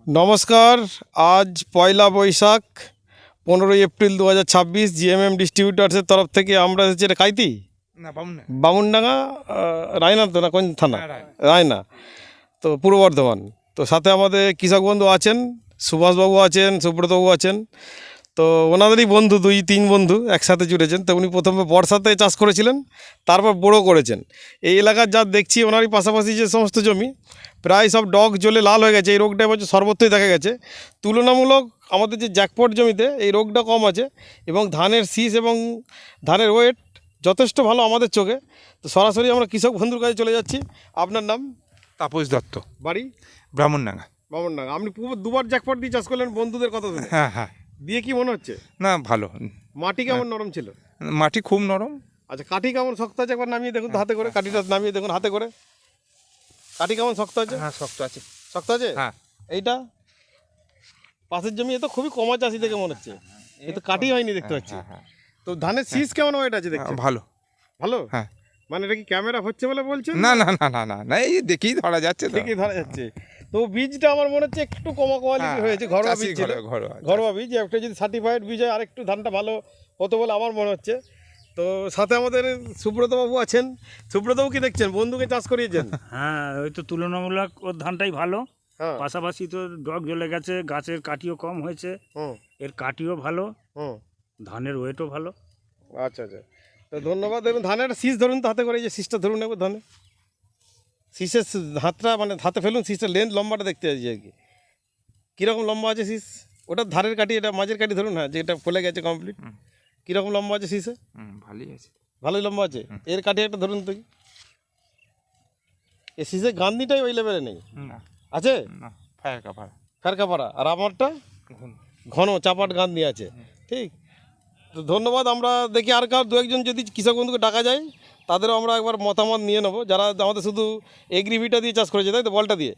নমস্কার। আজ পয়লা Boishakh 15ই April 2026 GMm ডিস্ট্রিবিউটার্সের তরফ থেকে আমরা এসেছি। এটা কাইতি না বামুনডাঙ্গা, রায়না তো না, কোন থানা? রায়না, তো পূর্ব বর্ধমান। তো সাথে আমাদের কৃষক বন্ধু আছেন, সুভাষবাবু আছেন, সুব্রতবাবু আছেন। তো ওনাদেরই বন্ধু, 2-3 বন্ধু একসাথে জুড়েছেন। তো উনি প্রথমে বর্ষাতে চাষ করেছিলেন, তারপর বড়ো করেছেন। এই এলাকার যা দেখছি ওনারই পাশাপাশি যে সমস্ত জমি প্রায় সব ডগ জ্বলে লাল হয়ে গেছে। এই রোগটা এবছর সর্বত্রই দেখা গেছে। তুলনামূলক আমাদের যে জ্যাকপট জমিতে এই রোগটা কম আছে এবং ধানের শীষ এবং ধানের ওয়েট যথেষ্ট ভালো আমাদের চোখে। তো সরাসরি আমরা কৃষক বন্ধুর কাছে চলে যাচ্ছি। আপনার নাম? তাপস দত্ত, বাড়ি? ব্রাহ্মণডাঙ্গা। বামনডাঙ্গা। আপনি দুবার জ্যাকপট দিয়ে চাষ করলেন বন্ধুদের কথা শুনে। হ্যাঁ, দিয়ে কি মনে হচ্ছে? না ভালো। মাটি কেমন নরম ছিল? মাটি খুব নরম। আচ্ছা, কাঠি কেমন শক্ত আছে? একবার নামিয়ে দেখুন তো হাতে করে, কাঠিটা নামিয়ে দেখুন হাতে করে। কাঠি কেমন শক্ত আছে? হ্যাঁ, শক্ত আছে। শক্ত আছে? হ্যাঁ। এইটা পাশের জমি, এ তো খুবই কমা চাষি দেখে মনে হচ্ছে। এ তো কাঠি হয়নি দেখতে পাচ্ছি। হ্যাঁ। তো ধানের শীষ কেমন ওয়েট আছে দেখছি? ভালো। ভালো? হ্যাঁ। মানে এটা কি ক্যামেরা হচ্ছে বলে বলছেন? না, এই দেখেই ধরা যাচ্ছে তো। ঠিকই ধরা যাচ্ছে। তো বীজটা আমার মনে হচ্ছে একটু কমা কোয়ালিটি হয়েছে, ঘরোয়া বীজ ছিল। ঘরোয়া বীজ, একটা যদি সার্টিফাইড বীজ হয় আরেকটু ধানটা ভালো হতো বলে আমার মনে হচ্ছে। তো সাথে আমাদের সুব্রতবাবু আছেন। সুব্রতবাবু কি দেখছেন? বন্ধুকে চাষ করিয়েছেন। হ্যাঁ, ওই তো তুলনামূলক ওর ধানটাই ভালো। হ্যাঁ। পাশাপাশি তো ডগ জ্বলে গেছে, গাছের কাঠিও কম হয়েছে, হুম এর কাঠিও ভালো, হুম। ধানের ওয়েটও ভালো। আচ্ছা। তো ধন্যবাদ। এবং ধানের শীষ ধরুন তো হাতে করে, এই যে শীষটা ধরুন একবার ধানে। শীষের হাতটা মানে হাতে ফেলুন, শীষের লেন্থ লম্বাটা দেখতে চাইছি আর কি। কীরকম লম্বা আছে শীষ? ওটা ধারের কাঠি, এটা মাঝের কাঠি ধরুন। হ্যাঁ, যেটা ফলে গেছে কমপ্লিট। কীরকম লম্বা আছে শীষে? ভালোই আছে। ভালোই লম্বা আছে। এর কাঠি একটা ধরুন তো। এই শীষের গান্ধীটাই ওই লেভেলে নেই, আছে ফেরকাপাড়া। আর আমারটা ঘন চাপাট গান্ধী আছে। ঠিক। তো ধন্যবাদ। আমরা দেখি আর কার দু একজন যদি কৃষক বন্ধুকে ডাকা যায়, তাদেরও আমরা একবার মতামত নিয়ে নেবো, যারা আমাদের শুধু এগ্রিভিটা দিয়ে চাষ করেছে, তাই তো, বলটা দিয়ে।